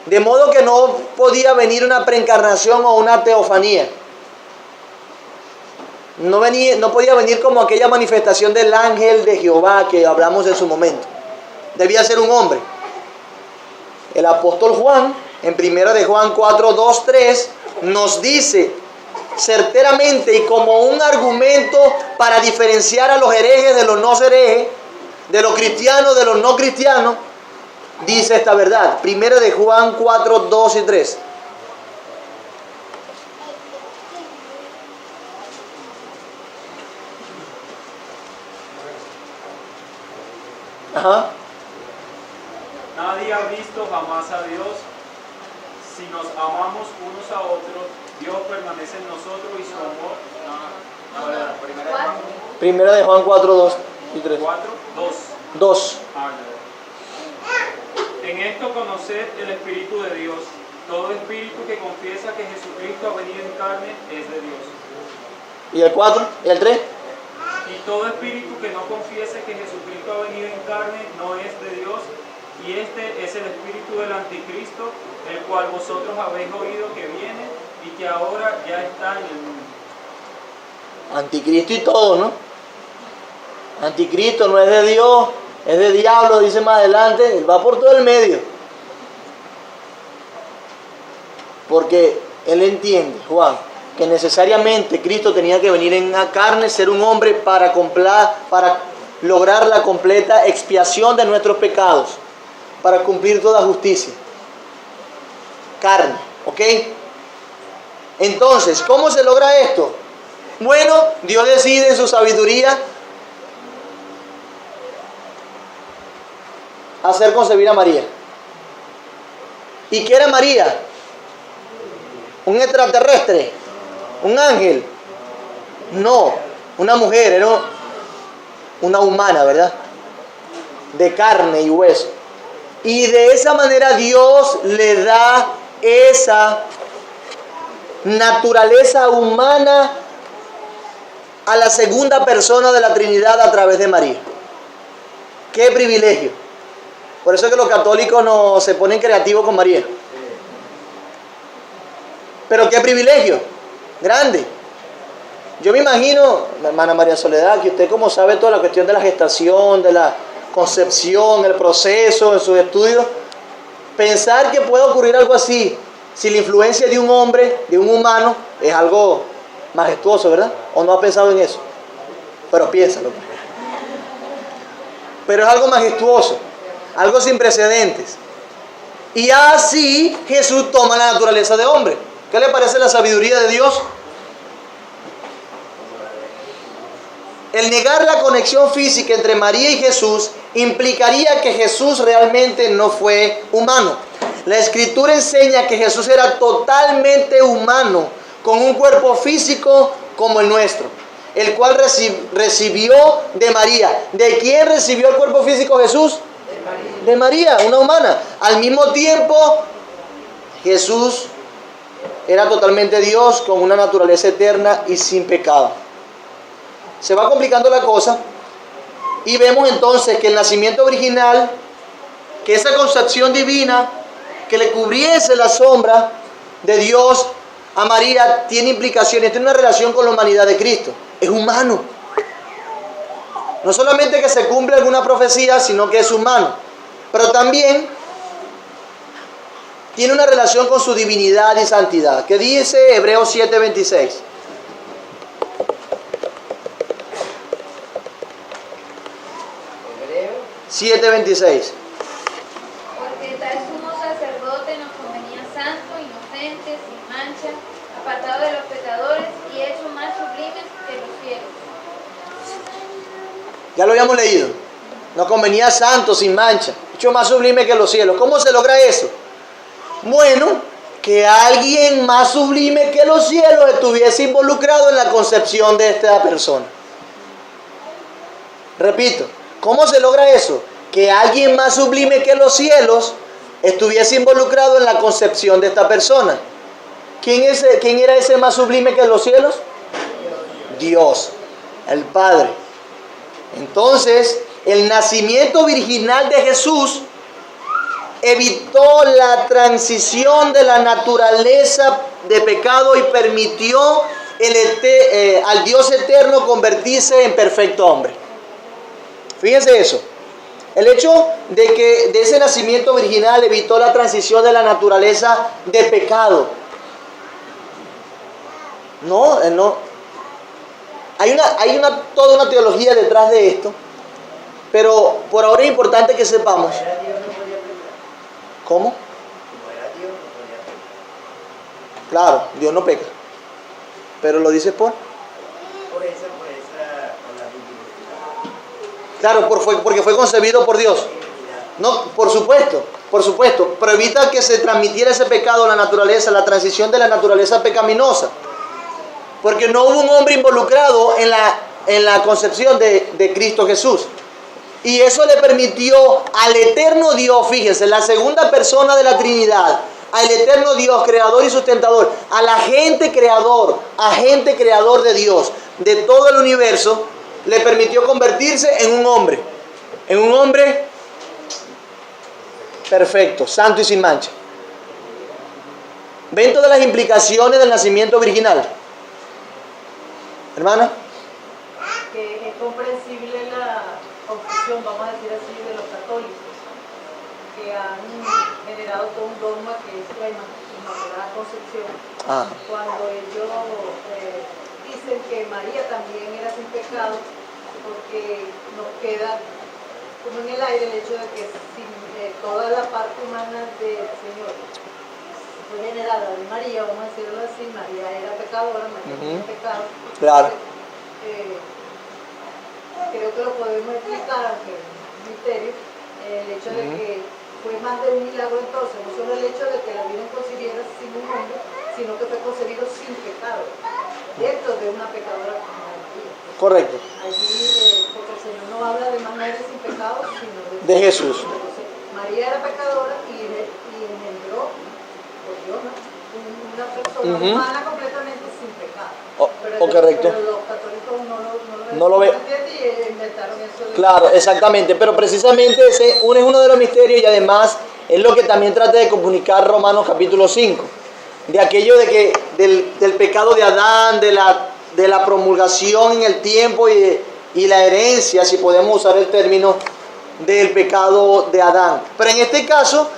De modo que no podía venir una preencarnación o una teofanía. No podía venir como aquella manifestación del ángel de Jehová que hablamos en su momento. Debía ser un hombre. El apóstol Juan, en 1 de Juan 4, 2, 3, nos dice certeramente y como un argumento para diferenciar a los herejes de los no herejes, de los cristianos de los no cristianos, dice esta verdad. 1 de Juan 4, 2 y 3. Ajá. Nadie ha visto jamás a Dios. Si nos amamos unos a otros, Dios permanece en nosotros y su amor. Primera de Juan 4, 2 y 3. 4, 2. 2. En esto conoced el Espíritu de Dios. Todo espíritu que confiesa que Jesucristo ha venido en carne es de Dios. ¿Y el 4? ¿Y el 3? Y todo espíritu que no confiese que Jesucristo ha venido en carne no es de Dios. Y este es el espíritu del anticristo, el cual vosotros habéis oído que viene y que ahora ya está en el mundo. Anticristo y todo, ¿no? Anticristo no es de Dios, es de diablo, dice más adelante. Él va por todo el medio. Porque él entiende, Juan, que necesariamente Cristo tenía que venir en la carne, ser un hombre para lograr la completa expiación de nuestros pecados, para cumplir toda justicia. Carne, ¿ok? Entonces, ¿cómo se logra esto? Bueno, Dios decide en su sabiduría hacer concebir a María. ¿Y qué era María? ¿Un extraterrestre? ¿Un ángel? No, una mujer, era una humana, ¿verdad? De carne y hueso. Y de esa manera Dios le da esa naturaleza humana a la segunda persona de la Trinidad a través de María. ¡Qué privilegio! Por eso es que los católicos no se ponen creativos con María. Pero qué privilegio, grande. Yo me imagino, hermana María Soledad, que usted como sabe toda la cuestión de la gestación, de la concepción, el proceso, en sus estudios, pensar que puede ocurrir algo así, si la influencia de un hombre, de un humano, es algo majestuoso, ¿verdad? ¿O no ha pensado en eso? Pero piénsalo. Pero es algo majestuoso, algo sin precedentes. Y así Jesús toma la naturaleza de hombre. ¿Qué le parece la sabiduría de Dios? El negar la conexión física entre María y Jesús implicaría que Jesús realmente no fue humano. La Escritura enseña que Jesús era totalmente humano, con un cuerpo físico como el nuestro, el cual recibió de María. ¿De quién recibió el cuerpo físico Jesús? De María, una humana. Al mismo tiempo, Jesús era totalmente Dios, con una naturaleza eterna y sin pecado. Se va complicando la cosa y vemos entonces que el nacimiento original, que esa concepción divina que le cubriese la sombra de Dios a María, tiene implicaciones, tiene una relación con la humanidad de Cristo. Es humano. No solamente que se cumple alguna profecía, sino que es humano. Pero también tiene una relación con su divinidad y santidad. ¿Qué dice Hebreos 7:26? Hebreo 7:26. Porque tal sumo sacerdote nos convenía santo, inocente, sin mancha, apartado de los pecadores y hecho más sublimes que los cielos. Ya lo habíamos leído. Nos convenía santo, sin mancha, hecho más sublime que los cielos. ¿Cómo se logra eso? Bueno, que alguien más sublime que los cielos estuviese involucrado en la concepción de esta persona. Repito, ¿cómo se logra eso? Que alguien más sublime que los cielos estuviese involucrado en la concepción de esta persona. ¿Quién era ese más sublime que los cielos? Dios, el Padre. Entonces, el nacimiento virginal de Jesús evitó la transición de la naturaleza de pecado y permitió al Dios eterno convertirse en perfecto hombre. Fíjense eso. El hecho de ese nacimiento virginal evitó la transición de la naturaleza de pecado. No. Hay toda una teología detrás de esto, pero por ahora es importante que sepamos. ¿Cómo? Claro, Dios no peca, pero lo dice por esa, por la divinidad. Claro, porque fue concebido por Dios. No, por supuesto, pero evita que se transmitiera ese pecado a la naturaleza, la transición de la naturaleza pecaminosa. Porque no hubo un hombre involucrado en la concepción de Cristo Jesús. Y eso le permitió al eterno Dios, fíjense, la segunda persona de la Trinidad, al eterno Dios, creador y sustentador, al agente creador de Dios, de todo el universo, le permitió convertirse en un hombre perfecto, santo y sin mancha. ¿Ven todas las implicaciones del nacimiento virginal? Hermana. Que es comprensible la confusión, vamos a decir así, de los católicos, que han generado todo un dogma que es la Inmaculada Concepción, cuando ellos dicen que María también era sin pecado, porque nos queda como en el aire el hecho de que toda la parte humana del Señor fue generada de María, vamos a decirlo así. María era pecadora, María tenía pecado. Claro. Creo que lo podemos explicar, aunque es un misterio, el hecho de que fue más de un milagro entonces, no solo el hecho de que la Virgen concibiera sin un hombre, sino que fue concebido sin pecado, dentro de una pecadora como María. Correcto. Allí, porque el Señor no habla de más nadie sin pecado, sino de Jesús. Entonces, María era pecadora y engendró, por Dios, ¿no?, una persona humana completamente sin pecado. Correcto. Pero los católicos no lo ven. Y inventaron eso. Claro, exactamente. Pero precisamente ese es uno de los misterios, y además es lo que también trata de comunicar Romanos capítulo 5. De aquello de que del pecado de Adán, de la promulgación en el tiempo y la herencia, si podemos usar el término, del pecado de Adán. Pero en este caso,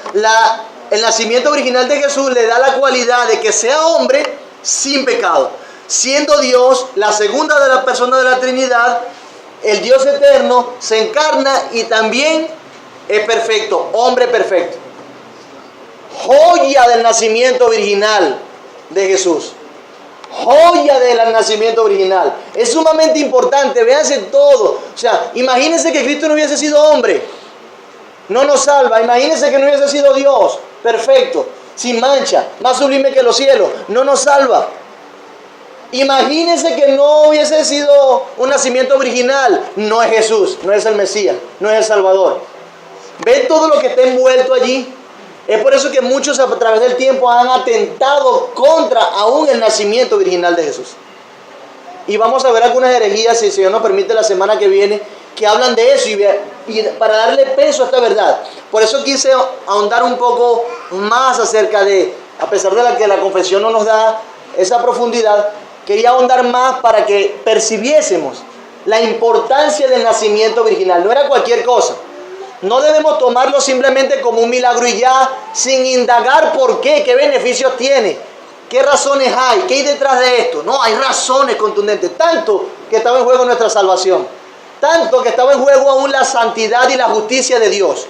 el nacimiento original de Jesús le da la cualidad de que sea hombre sin pecado. Siendo Dios, la segunda de las personas de la Trinidad, el Dios eterno, se encarna y también es perfecto, hombre perfecto. Joya del nacimiento virginal de Jesús. Joya del nacimiento original. Es sumamente importante, véanse todo. O sea, imagínense que Cristo no hubiese sido hombre. No nos salva. Imagínense que no hubiese sido Dios. Perfecto, sin mancha, más sublime que los cielos. No nos salva. Imagínense que no hubiese sido un nacimiento original. No es Jesús, no es el Mesías, no es el Salvador. ¿Ven todo lo que está envuelto allí? Es por eso que muchos a través del tiempo han atentado contra aún el nacimiento virginal de Jesús. Y vamos a ver algunas herejías, si el Señor nos permite, la semana que viene, que hablan de eso y para darle peso a esta verdad. Por eso quise ahondar un poco más acerca de, a pesar de que la confesión no nos da esa profundidad, quería ahondar más para que percibiésemos la importancia del nacimiento virginal. No era cualquier cosa. No debemos tomarlo simplemente como un milagro y ya, sin indagar por qué beneficios tiene, qué razones hay, qué hay detrás de esto. No, hay razones contundentes, tanto que estaba en juego nuestra salvación, tanto que estaba en juego aún la santidad y la justicia de Dios.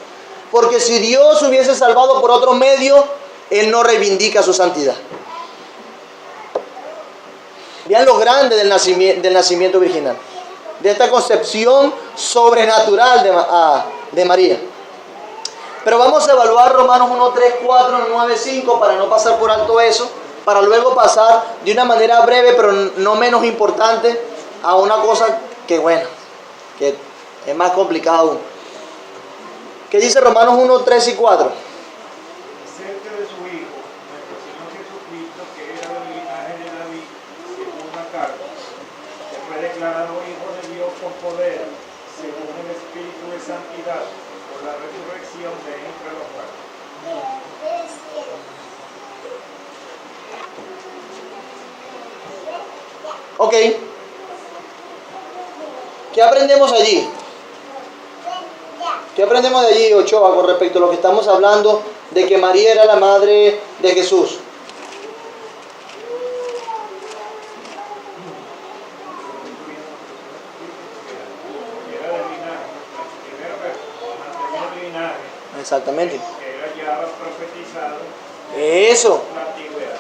Porque si Dios hubiese salvado por otro medio, Él no reivindica su santidad. Vean lo grande del nacimiento virginal, de esta concepción sobrenatural de María. Pero vamos a evaluar Romanos 1, 3, 4, 9, 5 para no pasar por alto eso, para luego pasar de una manera breve pero no menos importante a una cosa que, bueno, que es más complicada aún. ¿Qué dice Romanos 1, 3 y 4? Acerca de su Hijo, nuestro Señor Jesucristo, que era del linaje de David, según la carta, que fue declarado Hijo de Dios con poder, según el Espíritu de Santidad, por la resurrección de entre los muertos. Ok. ¿Qué aprendemos allí? ¿Qué aprendemos de allí, Ochoa, con respecto a lo que estamos hablando de que María era la madre de Jesús? Exactamente. Era ya profetizado. Eso. La antigüedad.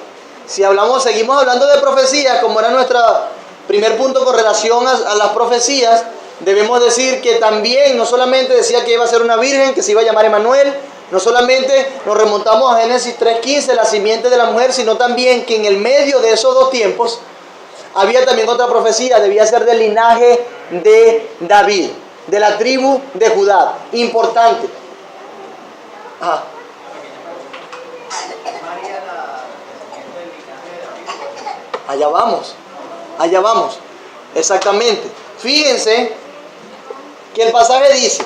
Si seguimos hablando de profecías, como era nuestro primer punto con relación a las profecías, debemos decir que también no solamente decía que iba a ser una virgen, que se iba a llamar Emanuel, no solamente nos remontamos a Génesis 3:15, la simiente de la mujer, sino también que en el medio de esos dos tiempos había también otra profecía, debía ser del linaje de David, de la tribu de Judá. Importante. Ajá. Allá vamos, exactamente. Fíjense que el pasaje dice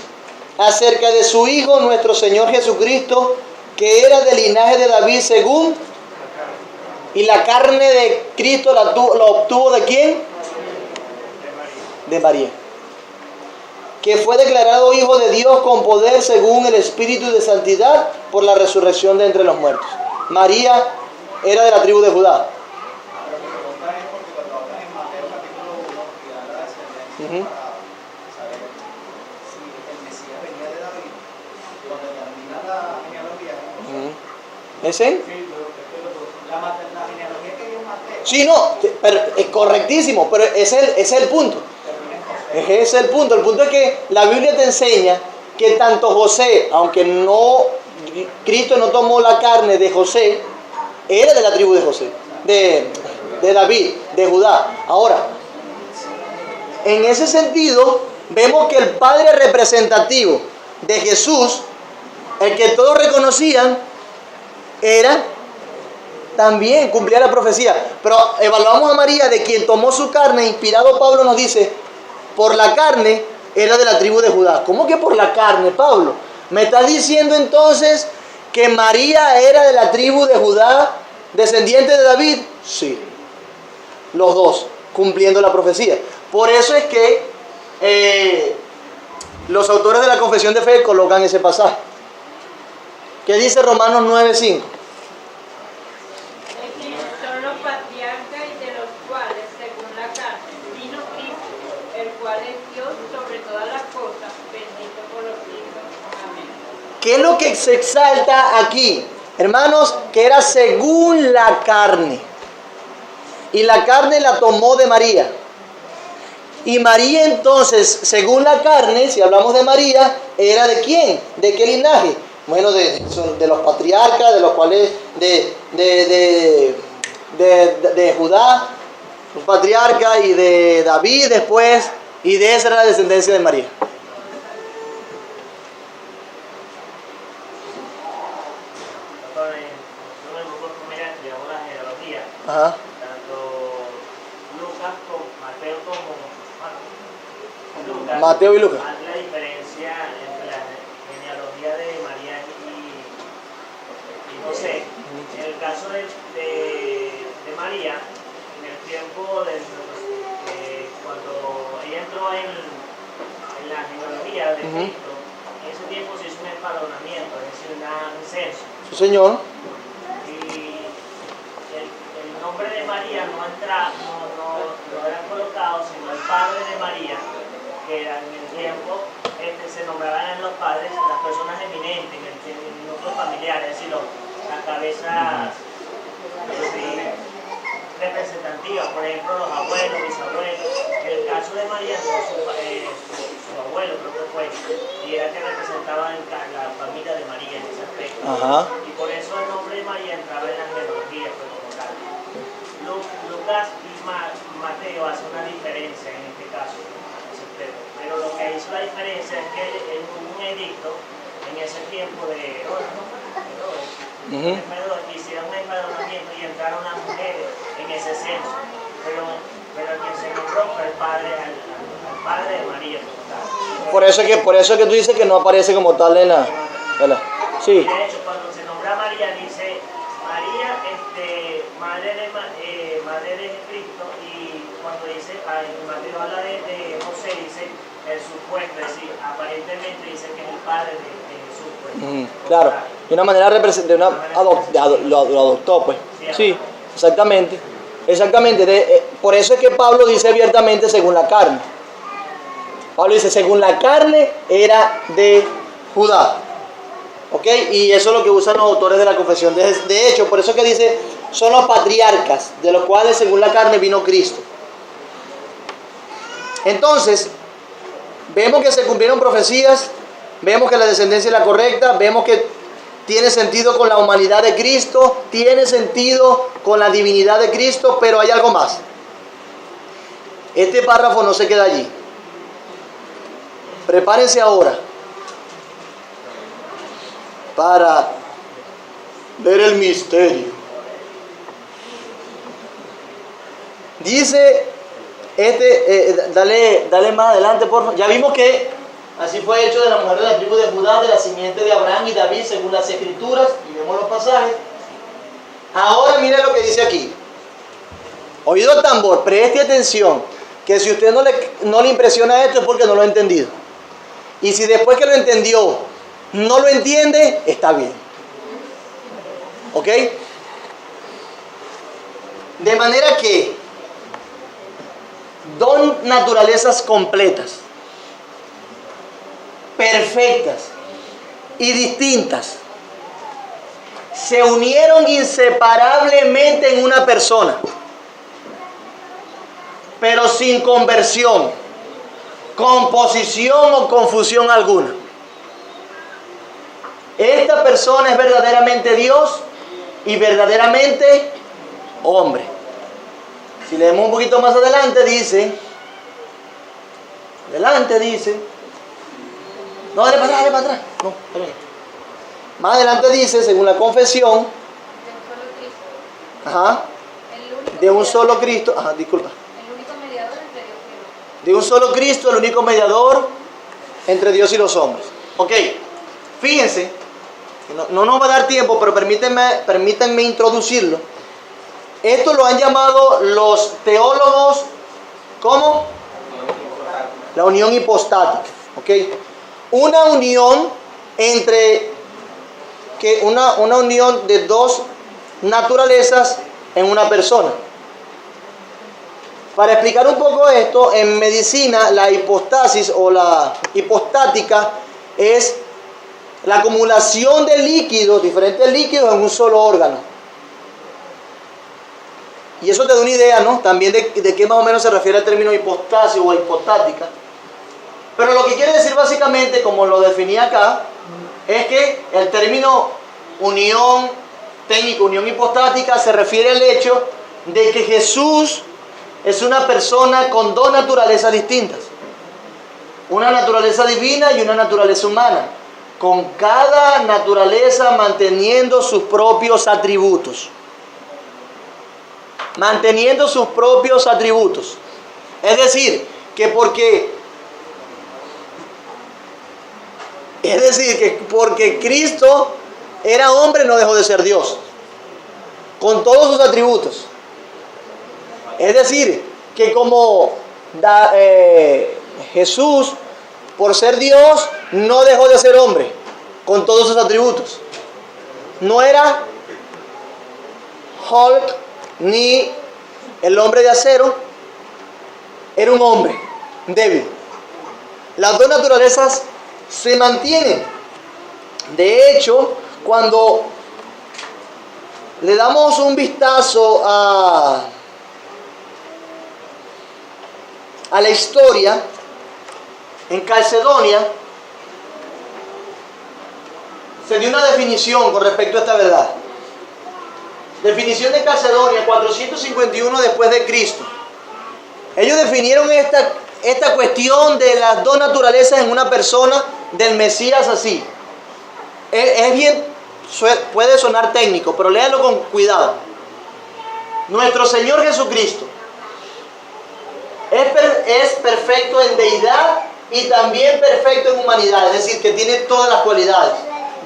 acerca de su Hijo, nuestro Señor Jesucristo, que era del linaje de David según, y la carne de Cristo la obtuvo ¿de quién? De María. Que fue declarado Hijo de Dios con poder según el Espíritu de Santidad por la resurrección de entre los muertos. María era de la tribu de Judá. Uh-huh. ¿Ese? Sí, no, pero es correctísimo, pero ese es el punto. Ese es el punto. El punto es que la Biblia te enseña que tanto José, aunque no, Cristo no tomó la carne de José, era de la tribu de José, de David, de Judá. Ahora, en ese sentido, vemos que el padre representativo de Jesús, el que todos reconocían, era también, cumplía la profecía. Pero evaluamos a María, de quien tomó su carne, inspirado Pablo nos dice, por la carne era de la tribu de Judá. ¿Cómo que por la carne, Pablo? ¿Me estás diciendo entonces que María era de la tribu de Judá, descendiente de David? Sí, los dos, cumpliendo la profecía. Por eso es que los autores de la Confesión de Fe colocan ese pasaje. ¿Qué dice Romanos 9:5? Son los patriarcas y de los cuales, según la carne, vino Cristo, el cual es Dios sobre todas las cosas, bendito por los siglos. Amén. ¿Qué es lo que se exalta aquí? Hermanos, que era según la carne. Y la carne la tomó de María. Y María entonces, según la carne, si hablamos de María, ¿era de quién? ¿De qué linaje? Bueno, de los patriarcas, de los cuales, de Judá, los patriarcas, y de David después, y de esa era la descendencia de María. Ajá. Mateo y Lucas. La diferencia entre la genealogía de María y José. En el caso de María, en el tiempo cuando ella entró en la genealogía de Cristo, en ese tiempo se hizo un empadronamiento, es decir, un censo. Sí, señor. Y el nombre de María no era colocado, sino el padre de María, que en el tiempo se nombraban los padres, las personas eminentes en el núcleo familiar, es decir, las cabezas representativas, por ejemplo, los abuelos, bisabuelos. En el caso de María, su abuelo creo que fue, y era que representaba la familia de María en ese aspecto. Ajá. Y por eso el nombre de María entraba en la genealogía, pues, como tal. Lucas y Mateo hacen una diferencia en este caso. Pero lo que hizo la diferencia es que hubo un edicto en ese tiempo de Herodes, hicieron un empadronamiento y entraron las mujeres en ese censo. Pero quien se nombró fue el padre de María. Por eso es que tú dices que no aparece como tal en la... Sí. De hecho, cuando se nombra a María, dice María, madre de Cristo, y cuando dice, Mateo habla de José, dice el supuesto, es decir, aparentemente dice que es el padre de Jesús. Pues. Claro, de una manera lo adoptó, pues. Sí, exactamente. Por eso es que Pablo dice abiertamente según la carne. Pablo dice, según la carne era de Judá. ¿Ok? Y eso es lo que usan los autores de la confesión. De hecho, por eso es que dice, son los patriarcas, de los cuales según la carne vino Cristo. Entonces, Vemos que se cumplieron profecías, vemos que la descendencia es la correcta, vemos que tiene sentido con la humanidad de Cristo, tiene sentido con la divinidad de Cristo, pero hay algo más. Este párrafo no se queda allí. Prepárense ahora para ver el misterio. Dice, dale más adelante, por favor. Ya vimos que así fue hecho de la mujer de la tribu de Judá, de la simiente de Abraham y David, según las Escrituras, y vemos los pasajes. Ahora mire lo que dice aquí. Oído el tambor, preste atención, que si usted no le impresiona esto es porque no lo ha entendido. Y si después que lo entendió no lo entiende, está bien. ¿Ok? De manera que dos naturalezas completas, perfectas y distintas, se unieron inseparablemente en una persona, pero sin conversión, composición o confusión alguna. Esta persona es verdaderamente Dios y verdaderamente hombre. Si leemos un poquito más adelante, dice, no, dale para atrás, no, espérame. Más adelante dice, según la confesión, de un solo Cristo, disculpa. El único mediador entre Dios y el hombre. De un solo Cristo, el único mediador entre Dios y los hombres. Ok, fíjense, no nos va a dar tiempo, pero permítanme introducirlo. Esto lo han llamado los teólogos, ¿cómo? La unión hipostática. ¿Ok? Una unión una unión de dos naturalezas en una persona. Para explicar un poco esto, en medicina la hipostasis o la hipostática es la acumulación de líquidos, diferentes líquidos en un solo órgano. Y eso te da una idea, ¿no? También de qué más o menos se refiere el término hipostasis o hipostática. Pero lo que quiere decir básicamente, como lo definí acá, es que el término unión técnica, unión hipostática, se refiere al hecho de que Jesús es una persona con dos naturalezas distintas. Una naturaleza divina y una naturaleza humana. Con cada naturaleza manteniendo sus propios atributos. Manteniendo sus propios atributos. Es decir, que porque Cristo era hombre no dejó de ser Dios. Con todos sus atributos. Es decir, que como Jesús, por ser Dios, no dejó de ser hombre. Con todos sus atributos. No era Hulk ni el hombre de acero, era un hombre débil. Las dos naturalezas se mantienen. De hecho, cuando le damos un vistazo a la historia, en Calcedonia se dio una definición con respecto a esta verdad. Definición de Calcedonia, 451 después de Cristo. Ellos definieron esta cuestión de las dos naturalezas en una persona del Mesías así. Es bien, puede sonar técnico, pero léalo con cuidado. Nuestro Señor Jesucristo es perfecto en deidad y también perfecto en humanidad, es decir, que tiene todas las cualidades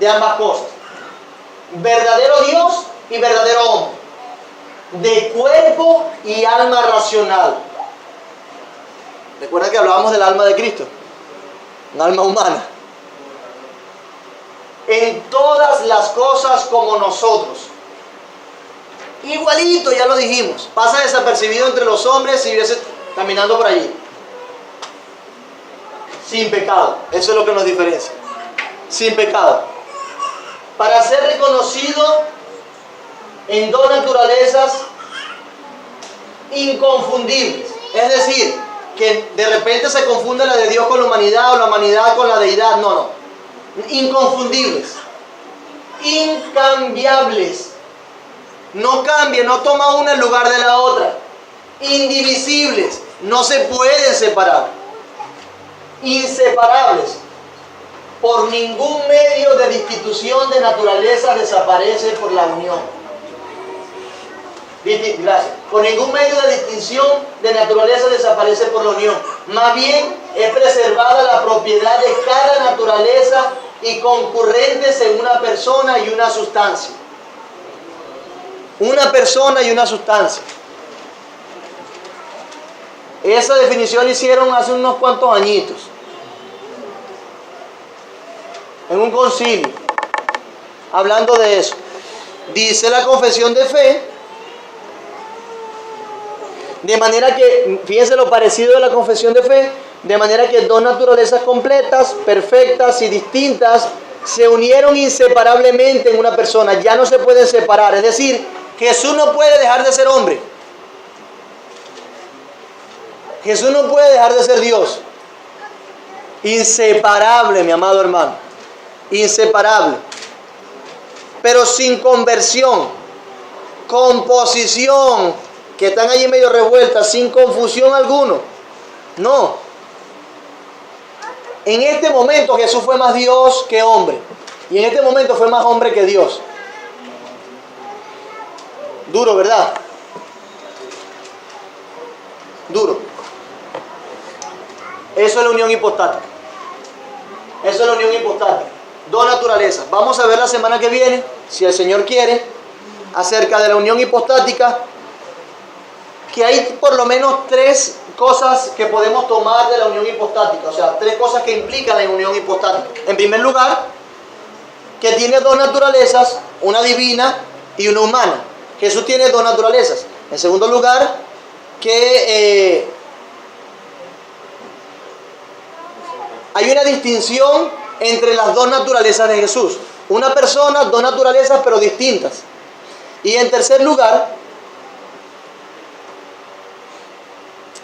de ambas cosas. Verdadero Dios y verdadero hombre, de cuerpo y alma racional. Recuerda que hablábamos del alma de Cristo, un alma humana. En todas las cosas como nosotros. Igualito, ya lo dijimos. Pasa desapercibido entre los hombres si viese caminando por allí. Sin pecado. Eso es lo que nos diferencia. Sin pecado. Para ser reconocido en dos naturalezas inconfundibles. Es decir, que de repente se confunde la de Dios con la humanidad o la humanidad con la deidad. No, no. Inconfundibles. Incambiables. No cambia, no toma una en lugar de la otra. Indivisibles. No se pueden separar. Inseparables. Por ningún medio de destitución de naturaleza desaparece por la unión. Gracias. Por ningún medio de distinción de naturaleza desaparece por la unión. Más bien es preservada la propiedad de cada naturaleza y concurrentes en una persona y una sustancia. Una persona y una sustancia. Esa definición la hicieron hace unos cuantos añitos, en un concilio, hablando de eso. Dice la confesión de fe, de manera que, fíjense lo parecido de la confesión de fe, de manera que dos naturalezas completas, perfectas y distintas se unieron inseparablemente en una persona, ya no se pueden separar. Es decir, Jesús no puede dejar de ser hombre. Jesús no puede dejar de ser Dios. Inseparable, mi amado hermano. Inseparable. Pero sin conversión, composición, que están allí medio revueltas, sin confusión alguno. No. En este momento Jesús fue más Dios que hombre. Y en este momento fue más hombre que Dios. Duro, ¿verdad? Duro. Eso es la unión hipostática. Eso es la unión hipostática. Dos naturalezas. Vamos a ver la semana que viene, si el Señor quiere, acerca de la unión hipostática, que hay por lo menos tres cosas que podemos tomar de la unión hipostática. O sea, tres cosas que implican la unión hipostática. En primer lugar, que tiene dos naturalezas, una divina y una humana. Jesús tiene dos naturalezas. En segundo lugar, que hay una distinción entre las dos naturalezas de Jesús. Una persona, dos naturalezas, pero distintas. Y en tercer lugar,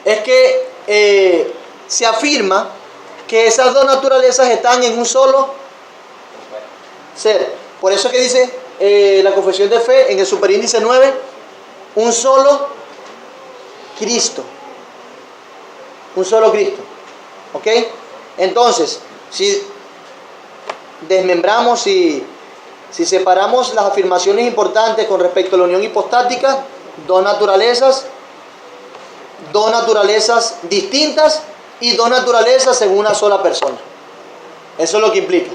es que se afirma que esas dos naturalezas están en un solo ser. Por eso es que dice la confesión de fe en el superíndice 9, un solo Cristo. Un solo Cristo. ¿Ok? Entonces, si desmembramos y si separamos las afirmaciones importantes con respecto a la unión hipostática, dos naturalezas distintas y dos naturalezas en una sola persona. Eso es lo que implica.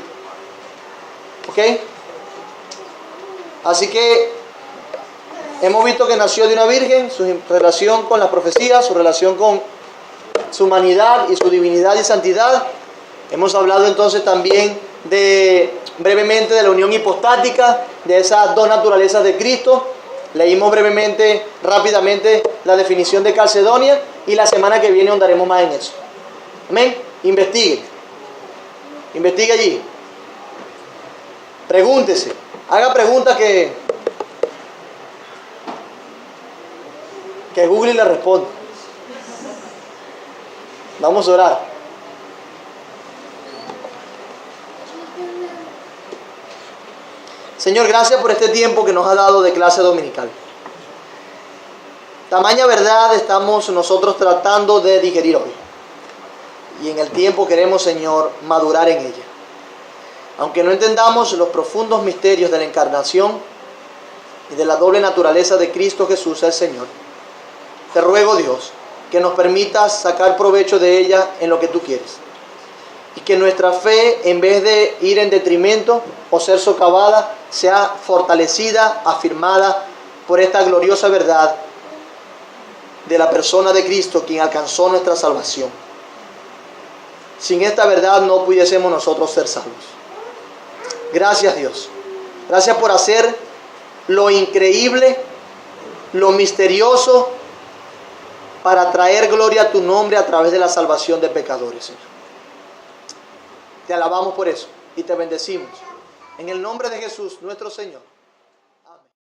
¿Ok? Así que hemos visto que nació de una virgen, su relación con las profecías, su relación con su humanidad y su divinidad y santidad. Hemos hablado entonces también brevemente de la unión hipostática, de esas dos naturalezas de Cristo. Leímos brevemente, rápidamente, la definición de Calcedonia y la semana que viene ahondaremos más en eso. Amén. Investigue. Investigue allí. Pregúntese. Haga preguntas que Google le responda. Vamos a orar. Señor, gracias por este tiempo que nos ha dado de clase dominical. Tamaña verdad estamos nosotros tratando de digerir hoy. Y en el tiempo queremos, Señor, madurar en ella. Aunque no entendamos los profundos misterios de la encarnación y de la doble naturaleza de Cristo Jesús el Señor, te ruego, Dios, que nos permitas sacar provecho de ella en lo que tú quieres. Y que nuestra fe, en vez de ir en detrimento o ser socavada, sea fortalecida, afirmada por esta gloriosa verdad de la persona de Cristo, quien alcanzó nuestra salvación. Sin esta verdad no pudiésemos nosotros ser salvos. Gracias, Dios. Gracias por hacer lo increíble, lo misterioso, para traer gloria a tu nombre a través de la salvación de pecadores, Señor. Te alabamos por eso y te bendecimos. En el nombre de Jesús, nuestro Señor.